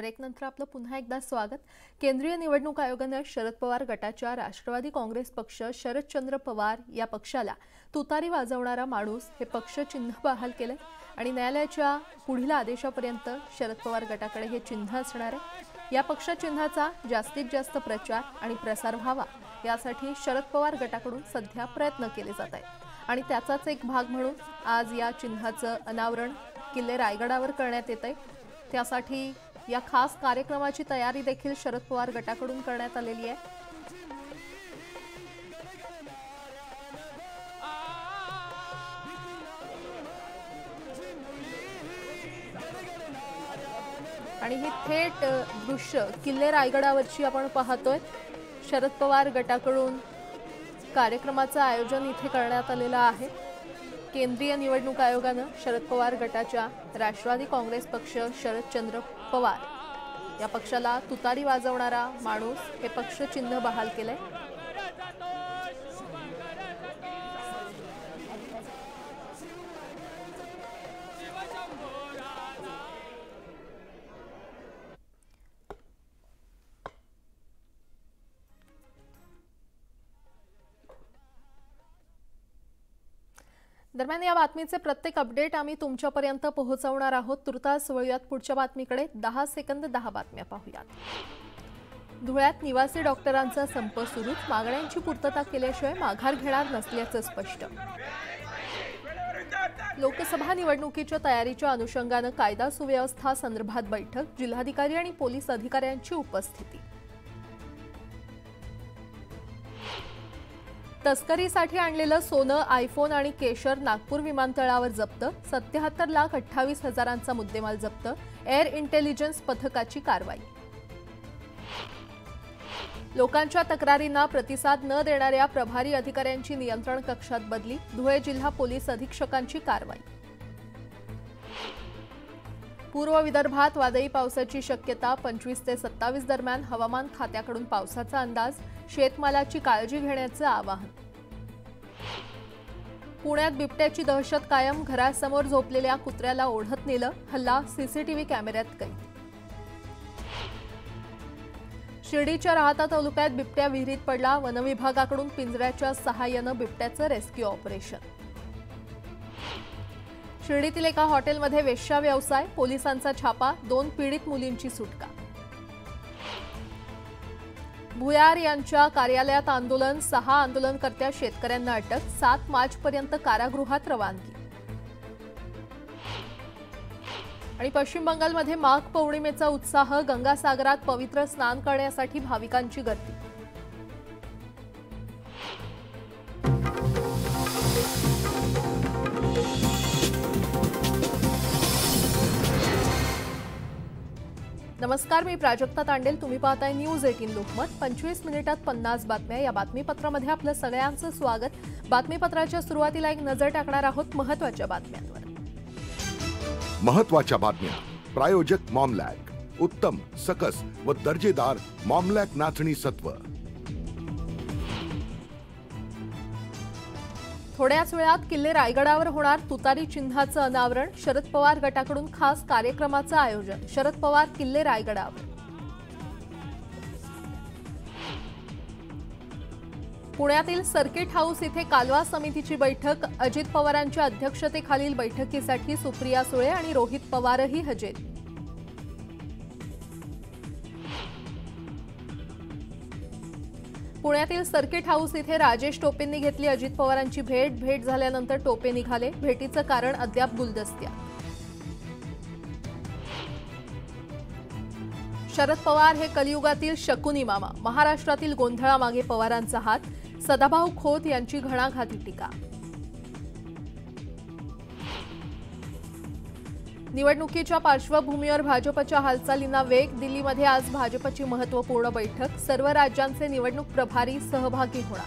ब्रेकनंतर आपलं पुन्हा एकदा स्वागत। केंद्रीय निवडणूक आयोगाने शरद पवार गटाच्या राष्ट्रवादी काँग्रेस पक्ष शरदचंद्र पवार या पक्षाला तुतारी वाजवणारा माणूस हे पक्ष चिन्ह बहाल केले आणि न्यायालयाच्या पुढील आदेशापर्यंत शरद पवार गटाकडे हे चिन्ह असणार आहे। या पक्ष चिन्हाचा जास्तीत जास्त प्रचार आणि प्रसार व्हावा यासाठी शरद पवार गटाकडून सध्या प्रयत्न केले जात आहेत आणि त्याचाच एक भाग म्हणून आज या चिन्हाचं अनावरण किल्ले रायगडावर करण्यात येत आहे। त्यासाठी या खास कार्यक्रमाची तयारी देखील शरद पवार गटाकडून करण्यात आलेली आहे। आणि ही थेट दृश्य किल्ले रायगडावरची आपण पाहतोय। शरद पवार गटाकडून कार्यक्रमाचं आयोजन इथे करण्यात आलेलं आहे। केंद्रीय निवडणूक आयोगाने शरद पवार गटाच्या राष्ट्रवादी काँग्रेस पक्ष शरदचंद्र पवार या पक्षाला तुतारी वाजवणारा माणूस हे पक्ष चिन्ह बहाल केले। दरम्यान या बातमीचे प्रत्येक अपडेट आम्ही तुमच्यापर्यंत पोहोचवणार आहोत। तुर्तास वळूयात पुढच्या बातमीकडे। 10 सेकंद 10 बातम्या पाहूयात। धुळ्यात निवासी डॉक्टरांचा संप सुरू, मागण्यांची पूर्तता केल्याशिवाय माघार घेणार नसल्याचं स्पष्ट। लोकसभा निवडणुकीच्या तयारीच्या अनुषंगाने कायदा सुव्यवस्था संदर्भात बैठक, जिल्हाधिकारी आणि पोलीस अधिकाऱ्यांची उपस्थिती। तस्करीसाठी आणलेलं सोनं, आयफोन आणि केशर नागपूर विमानतळावर जप्त, 77,28,000चा मुद्देमाल जप्त, एअर इंटेलिजन्स पथकाची कारवाई। लोकांच्या तक्रारींना प्रतिसाद न देणाऱ्या प्रभारी अधिकाऱ्यांची नियंत्रण कक्षात बदली, धुळे जिल्हा पोलीस अधीक्षकांची कारवाई। पूर्व विदर्भात वादळी पावसाची शक्यता, 25 ते 27 दरम्यान हवामान खात्याकडून पावसाचा अंदाज, शेतमालाची काळजी घेण्याचे आवाहन। पुण्यात बिबट्याची दहशत कायम, घरासमोर झोपलेल्या कुत्र्याला ओढत नेलं, हल्ला सीसीटीव्ही कॅमेऱ्यात कैद। शिर्डीच्या राहाता तालुक्यात बिबट्या विहिरीत पडला, वनविभागाकडून पिंजऱ्याच्या सहाय्याने बिबट्याचं रेस्क्यू ऑपरेशन। शिर्डीतील एका हॉटेलमध्ये वेश्या व्यवसाय, पोलिसांचा छापा, 2 पीडित मुलींची सुटका। भुयार यांच्या कार्यालयात आंदोलन, 6 आंदोलनकर्त्या शेतकऱ्यांना अटक, 7 मार्चपर्यंत कारागृहात रवानगी। आणि पश्चिम बंगालमध्ये माघ पौर्णिमेचा उत्साह, गंगासागरात पवित्र स्नान करण्यासाठी भाविकांची गर्दी। नमस्कार, मी प्राजक्ता तांडेल, तुम्ही पाहताय न्यूज 18 लोकमत। 25 मिनिटात 50 बातम्या या बातमीपत्रामध्ये आपलं सगळ्यांचं स्वागत। बातमीपत्राच्या सुरुवातीला एक नजर टाकणार आहोत महत्त्वाच्या बातम्यांवर। महत्त्वाच्या बातम्या प्रायोजक मॉमलॅक, उत्तम सकस व दर्जेदार मॉमलॅक नाचणी सत्व। थोड्याच वेळात किल्ले रायगडावर होणार तुतारी चिन्हाचं अनावरण, शरद पवार गटाकडून खास कार्यक्रमाचं आयोजन, शरद पवार किल्ले रायगडावर। पुण्यातील सर्किट हाऊस इथे कालवा समितीची बैठक, अजित पवारांच्या अध्यक्षतेखालील बैठकीसाठी सुप्रिया सुळे आणि रोहित पवारही हजेरी। पुण्यातील सर्किट हाऊस इथे राजेश टोपेंनी घेतली अजित पवारांची भेट झाल्यानंतर टोपे निघाले, भेटीचं कारण अद्याप गुलदस्त्यात। शरद पवार हे कलियुगातील शकुनी मामा, महाराष्ट्रातील गोंधळामागे पवारांचा हात, सदाभाऊ खोत यांची घणाघाती टीका। निवडणुकीच्या पार्श्वभूमीवर भाजपच्या हालचालींना वेग, दिल्लीमध्ये आज भाजपची महत्त्वपूर्ण बैठक, सर्व राज्यांचे निवडणूक प्रभारी सहभागी होणार।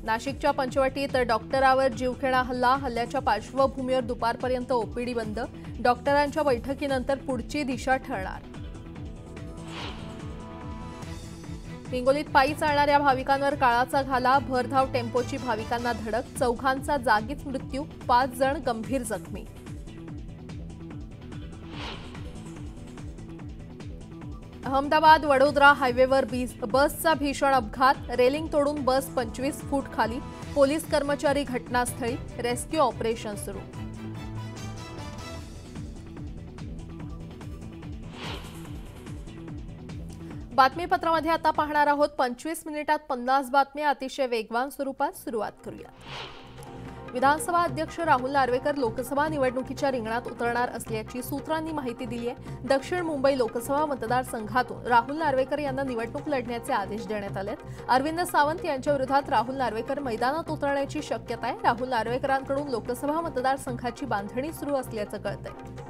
नाशिकच्या पंचवटीत डॉक्टरावर जीवघेणा हल्ला, हल्ल्याच्या पार्श्वभूमीवर दुपारपर्यंत ओपीडी बंद, डॉक्टरांच्या बैठकीनंतर पुढची दिशा ठरणार। हिंगोलीत पायी चालणाऱ्या भाविकांवर काळाचा घाला, भरधाव टेम्पोची भाविकांना धडक, चौघांचा जागीच मृत्यू, 5 जण गंभीर जखमी। अहमदाबाद वडोदरा हायवेवर बसचा भीषण अपघात, रेलिंग तोडून बस 25 फूट खाली, पोलीस कर्मचारी घटनास्थळी, रेस्क्यू ऑपरेशन सुरू. बातमीपत्रामध्ये आता पाहणार आहोत 25 मिनिटात 50 बातम्या अतिशय वेगवान स्वरूपात. सुरुवात करूया. विधानसभा अध्यक्ष राहुल नार्वेकर लोकसभा निवडणुकीच्या रिंगणात उतरणार असल्याची सूत्रांनी माहिती दिली आहे. दक्षिण मुंबई लोकसभा मतदारसंघातून राहुल नार्वेकर यांना निवडणूक लढण्याचे आदेश देण्यात आलेत. अरविंद सावंत यांच्या विरोधात राहुल नार्वेकर मैदानात उतरण्याची शक्यता आहे. राहुल नार्वेकरांकडून लोकसभा मतदारसंघाची बांधणी सुरू असल्याचं कळतंय.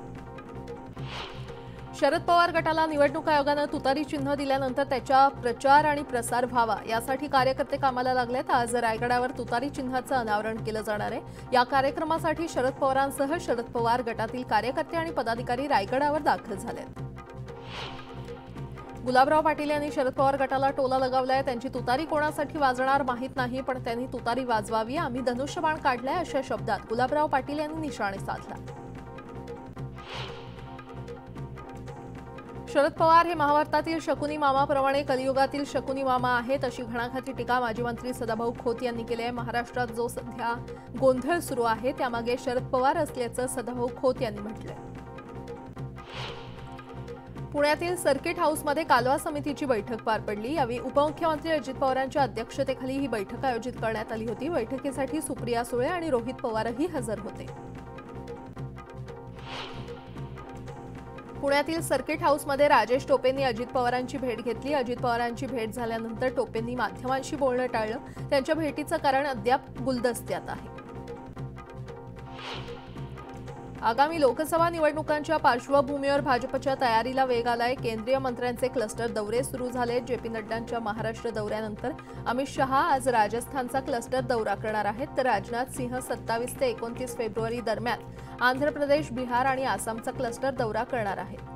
शरद पवार गटाला निवडणूक आयोगानं तुतारी चिन्ह दिल्यानंतर त्याचा प्रचार आणि प्रसार व्हावा यासाठी कार्यकर्ते कामाला लागलेत. आज रायगडावर तुतारी चिन्हाचं अनावरण केलं जाणार आहे. या कार्यक्रमासाठी शरद पवारांसह शरद पवार गटातील कार्यकर्ते आणि पदाधिकारी रायगडावर दाखल झालेत. गुलाबराव पाटील यांनी शरद पवार गटाला टोला लगावलाय. त्यांची तुतारी कोणासाठी वाजणार माहीत नाही, पण त्यांनी तुतारी वाजवावी, आम्ही धनुष्यबाण काढलाय अशा शब्दात गुलाबराव पाटील यांनी निशाणे साधला. शरद पवार हे महाभारतातील शकुनी मामाप्रमाणे कलियुगातील शकुनी मामा आहेत अशी घणाघाती टीका माजी मंत्री सदाभाऊ खोत यांनी केली आहे. महाराष्ट्रात जो सध्या गोंधळ सुरू आहे त्यामागे शरद पवार असल्याचं सदाभाऊ खोत यांनी म्हटलंय. पुण्यातील सर्किट हाऊसमध्ये कालवा समितीची बैठक पार पडली. यावेळी उपमुख्यमंत्री अजित पवारांच्या अध्यक्षतेखाली ही बैठक आयोजित करण्यात आली होती. बैठकीसाठी सुप्रिया सुळे आणि रोहित पवारही हजर होते. पुण्यातील सर्किट हाऊसमध्ये राजेश टोपेंनी अजित पवारांची भेट घेतली. अजित पवारांची भेट झाल्यानंतर टोपेंनी माध्यमांशी बोलणं टाळलं. त्यांच्या भेटीचं कारण अद्याप गुलदस्त्यात आहे. आगामी लोकसभा निवडणुकांच्या पार्श्वभूमीवर भाजपच्या तयारीला वेग आलाय. केंद्रीय मंत्र्यांचे क्लस्टर दौरे सुरू झाले. जेपी नड्डांच्या महाराष्ट्र दौऱ्यानंतर अमित शहा आज राजस्थानचा क्लस्टर दौरा करणार आहेत. तर राजनाथ सिंह 27 ते 29 फेब्रुवारी दरम्यान आंध्र प्रदेश, बिहार आणि आसामचा क्लस्टर दौरा करणार आहेत.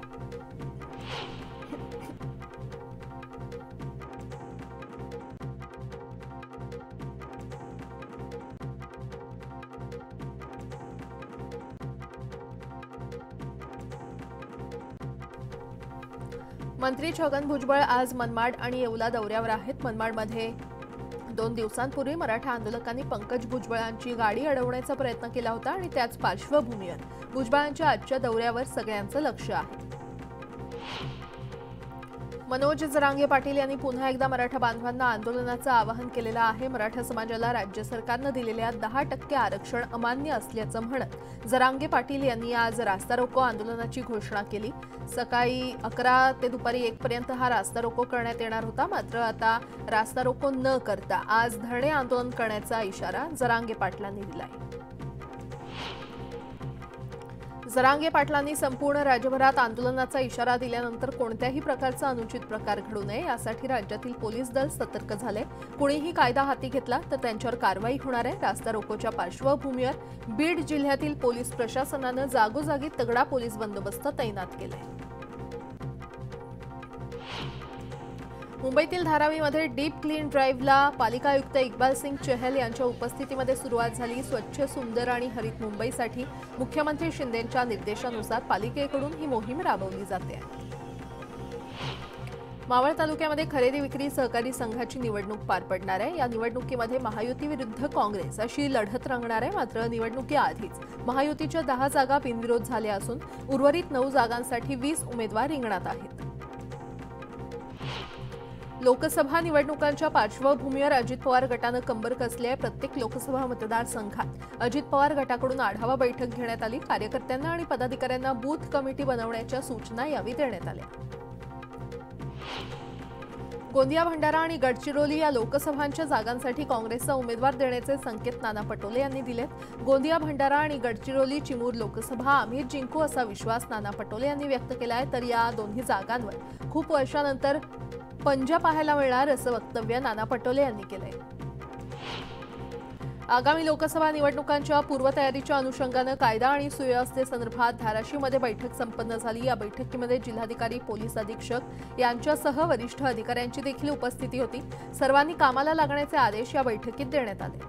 मंत्री छगन भुजबळ आज मनमाड आणि येवला दौऱ्यावर आहेत. मनमाडमध्ये 2 दिवसांपूर्वी मराठा आंदोलकांनी पंकज भुजबळांची गाडी अडवण्याचा प्रयत्न केला होता आणि त्याच पार्श्वभूमीवर भुजबळांच्या आजच्या दौऱ्यावर सगळ्यांचं लक्ष आहे. मनोज जरांगे पाटील यांनी पुन्हा एकदा मराठा बांधवांना आंदोलनाचं आवाहन केलेलं आहे. मराठा समाजाला राज्य सरकारनं दिलेल्या 10% आरक्षण अमान्य असल्याचं म्हणत जरांगे पाटील यांनी आज रास्ता रोको आंदोलनाची घोषणा केली. सकाळी 11 ते दुपारी 1 पर्यंत हा रास्ता रोको करण्यात येणार होता. मात्र आता रास्ता रोको न करता आज धरणे आंदोलन करण्याचा इशारा जरांगे पाटलांनी दिलाय. जरांगे पाटलांनी संपूर्ण राज्यभरात आंदोलनाचा इशारा दिल्यानंतर कोणत्याही प्रकारचा अनुचित प्रकार घडू नये यासाठी राज्यातील पोलीस दल सतर्क झाले. कुणीही कायदा हाती घेतला तर त्यांच्यावर कारवाई होणार आहे. रास्ता रोकोच्या पार्श्वभूमीवर बीड जिल्ह्यातील पोलीस प्रशासनानं जागोजागी तगडा पोलीस बंदोबस्त तैनात केलाय. मुंबईतील धारावीमध्ये डीप क्लीन ड्राईव्हला पालिका आयुक्त इक्बाल सिंग चहल यांच्या उपस्थितीमध्ये सुरुवात झाली. स्वच्छ, सुंदर आणि हरित मुंबईसाठी मुख्यमंत्री शिंदेंच्या निर्देशानुसार पालिकेकडून ही मोहीम राबवली जाते. मावळ तालुक्यामध्ये खरेदी विक्री सहकारी संघाची निवडणूक पार पडणार आहे. या निवडणुकीमध्ये महायुती विरुद्ध काँग्रेस अशी लढत रंगणार आहे. मात्र निवडणुकीआधीच महायुतीच्या 10 जागा बिनविरोध झाल्या असून उर्वरित 9 जागांसाठी 20 उमेदवार रिंगणात आहेत. लोकसभा निवडणुकांच्या पार्श्वभूमीवर अजित पवार गटानं कंबर कसली आहे. प्रत्येक लोकसभा मतदारसंघात अजित पवार गटाकडून आढावा बैठक घेण्यात आली. कार्यकर्त्यांना आणि पदाधिकाऱ्यांना बूथ कमिटी बनवण्याच्या सूचना यावेळी देण्यात आल्या. गोंदिया, भंडारा आणि गडचिरोली या लोकसभांच्या जागांसाठी काँग्रेसचा उमेदवार देण्याचे संकेत नाना पटोले यांनी दिलेत. गोंदिया, भंडारा आणि गडचिरोली चिमूर लोकसभा आम्हीच जिंकू असा विश्वास नाना पटोले यांनी व्यक्त केला आहे. तर या दोन्ही जागांवर खूप वर्षानंतर पंजा पाहायला मिळणार असं वक्तव्य नाना पटोले यांनी केलंय. आगामी लोकसभा निवडणुकांच्या पूर्वतयारीच्या अनुषंगानं कायदा आणि सुव्यवस्थेसंदर्भात धाराशिवमध्ये बैठक संपन्न झाली. या बैठकीमध्ये जिल्हाधिकारी, पोलीस अधीक्षक यांच्यासह वरिष्ठ अधिकाऱ्यांची देखील उपस्थिती होती. सर्वांनी कामाला लागण्याचे आदेश या बैठकीत देण्यात आले.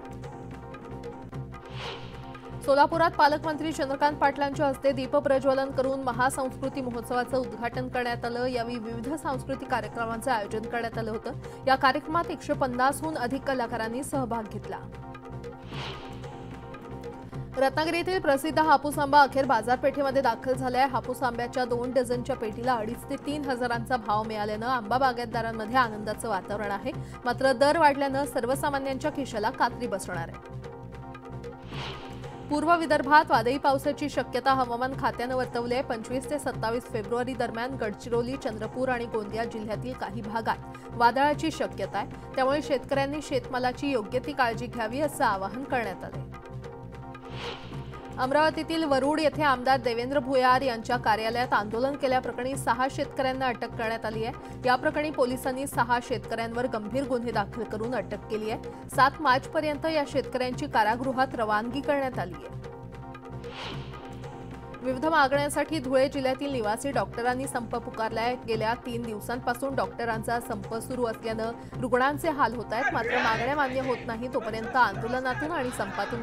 सोलापुरात पालकमंत्री चंद्रकांत पाटलांच्या हस्ते दीप प्रज्वलन करून महासंस्कृती महोत्सवाचं उद्घाटन करण्यात आलं। यावेळी विविध सांस्कृतिक कार्यक्रमांचं आयोजन करण्यात आलं होतं। या कार्यक्रमात 150हून अधिक कलाकारांनी सहभाग घेतला। रत्नागिरीतील प्रसिद्ध हापूस आंबा अखेर बाजारपेठेमध्ये दाखल झालाय। हापूस आंब्याच्या 2 डझनच्या पेटीला 2.5 ते 3 हजारांचा भाव मिळाल्यानं आंबा बागायतदारांमध्ये आनंदाचं वातावरण आहे। मात्र दर वाढल्यानं सर्वसामान्यांच्या खिशाला कात्री बसणार आहे। पूर्व विदर्भात वादळी पावसाची शक्यता हवामान खात्यानं वर्तवली आहे। 25 ते 27 फेब्रुवारी दरम्यान गडचिरोली, चंद्रपूर आणि गोंदिया जिल्ह्यातील काही भागात वादळाची शक्यता आहे। त्यामुळे शेतकऱ्यांनी शेतमालाची योग्य ती काळजी घ्यावी असं आवाहन करण्यात आलं। अमरावतीतील वरुड येथे आमदार देवेंद्र भुयार यांच्या कार्यालयात आंदोलन केल्याप्रकरणी 6 शेतकऱ्यांना अटक करण्यात आली आहे। या प्रकरणी पोलिसांनी 6 शेतकऱ्यांवर गंभीर गुन्हे दाखल करून अटक केली आहे। 7 मार्चपर्यंत या शेतकऱ्यांची कारागृहात रवानगी करण्यात आली आहे। विविध मागण्यांसाठी धुळे जिल्ह्यातील निवासी डॉक्टरांनी संप पुकारलाय। गेल्या 3 दिवसांपासून डॉक्टरांचा संप सुरू असल्यानं रुग्णांचे हाल होत आहेत। मात्र मागण्या मान्य होत नाही तोपर्यंत आंदोलनातून आणि संपातून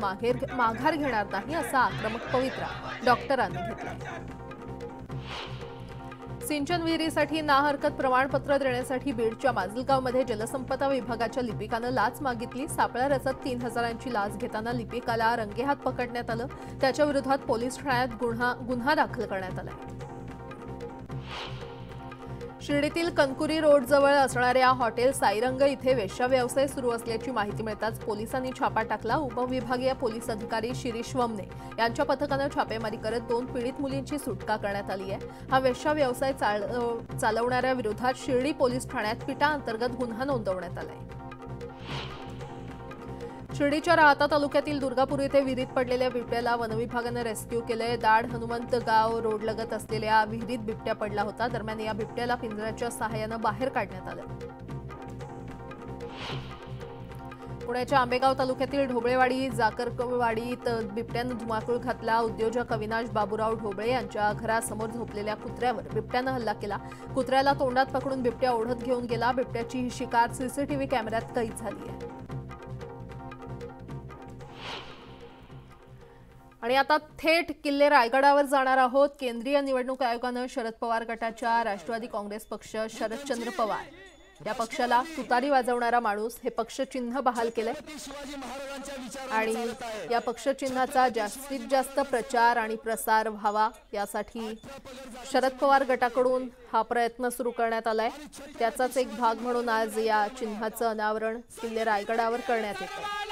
माघार घेणार नाही असा आक्रमक पवित्रा डॉक्टरांनी घेतला। सिंचन विहिरीसाठी ना हरकत प्रमाणपत्र देण्यासाठी बीडच्या माजलगावमध्ये जलसंपदा विभागाच्या लिपिकानं लाच मागितली। सापळा रचत 3 हजारांची लाच घेताना लिपिकाला रंगेहात पकडण्यात आलं। त्याच्या विरोधात पोलीस ठाण्यात गुन्हा दाखल करण्यात आला। शिर्डीतील कनकुरी रोडजवळ असणाऱ्या हॉटेल साईरंग इथे वेश्या व्यवसाय सुरू असल्याची माहिती मिळताच पोलिसांनी छापा टाकला। उपविभागीय पोलीस अधिकारी शिरीष वमने यांच्या पथकानं छापेमारी करत 2 पीडित मुलींची सुटका करण्यात आली आहे। हा वेश्या व्यवसाय चालवणाऱ्या विरोधात शिर्डी पोलीस ठाण्यात पिटा अंतर्गत गुन्हा नोंदवण्यात आलाय। शिर्डीच्या राहता तालुक्यातील दुर्गापूर येथे विहिरीत पडलेल्या बिबट्याला वनविभागानं रेस्क्यू केलंय। दाड हनुमंत गाव रोडलगत असलेल्या विहिरीत बिबट्या पडला होता। दरम्यान या बिबट्याला पिंजऱ्याच्या सहाय्यानं बाहेर काढण्यात आलं। पुण्याच्या आंबेगाव तालुक्यातील ढोबळेवाडी जाकरवाडीत बिबट्यानं धुमाकूळ घातला। उद्योजक अविनाश बाबूराव ढोबळे यांच्या घरासमोर झोपलेल्या कुत्र्यावर बिबट्यानं हल्ला केला। कुत्र्याला तोंडात पकडून बिबट्या ओढत घेऊन गेला। बिबट्याची ही शिकार सीसीटीव्ही कॅमेऱ्यात कैद झाली आहे। आणि आता थेट किल्ले रायगडावर जाणार आहोत। केंद्रीय निवडणूक आयोगानं शरद पवार गटाच्या राष्ट्रवादी काँग्रेस पक्ष शरदचंद्र पवार या पक्षाला तुतारी वाजवणारा माणूस हे पक्षचिन्ह बहाल केलंय आणि या पक्षचिन्हाचा जास्तीत जास्त प्रचार आणि प्रसार व्हावा यासाठी शरद पवार गटाकडून हा प्रयत्न सुरू करण्यात आलाय। त्याचाच एक भाग म्हणून आज या चिन्हाचं अनावरण किल्ले रायगडावर करण्यात येतं।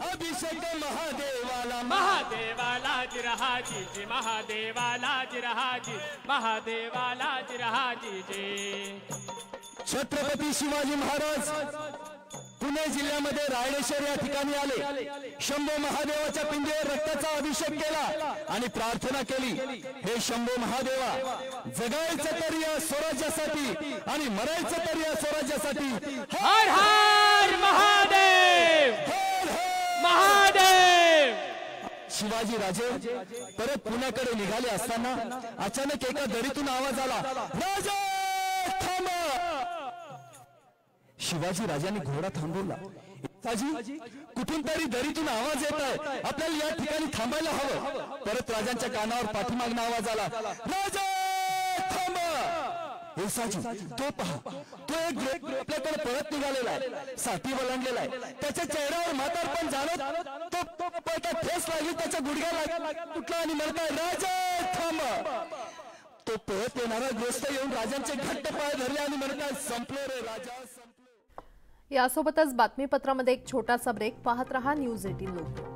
अभिषेक महादेवाला महादेवाला जिरहाजी जी महादेवाला जिरहाजी महादेवाला जिरहाजी जी। छत्रपती शिवाजी महाराज पुणे जिल्ह्यामध्ये रायडेश्वर या ठिकाणी आले। शंभो महादेवाच्या पिंडीवर रक्ताचा अभिषेक केला आणि प्रार्थना केली, हे शंभो महादेवा, जगायचं तरी या स्वराज्यासाठी आणि मरायचं तरी या स्वराज्यासाठी। हर हर महादेव, महादेव। शिवाजी राजे परत पुण्याकडे निघाले असताना अचानक एका दरीतून आवाज आला, राजा थांबा। शिवाजी राजांनी घोडा थांबवला। साजी कुठून तरी दरीतून आवाज येत आहे, आपल्याला या ठिकाणी थांबायला हवं। परत राजांच्या कानावर पाठीमागणं आवाज आला, राजा थांबा। हे साजी तो पहा, तो एक आपल्याकडे परत निघालेला आहे, साठी वळंडलेला आहे। त्याच्या चेहऱ्यावर म्हातारपण जाणवत, तो ठेस लागली त्याच्या गुडघ्याला, तुटला आणि म्हणताय, राजा थांबा। तो परत येणारा ग्रस्त येऊन राजांचे घट्ट पाय धरले आणि म्हणताय, संपले रे राजा, संपले। यासोबतच बातमीपत्रामध्ये एक छोटासा ब्रेक। पाहत रहा न्यूज 18 लोकमत।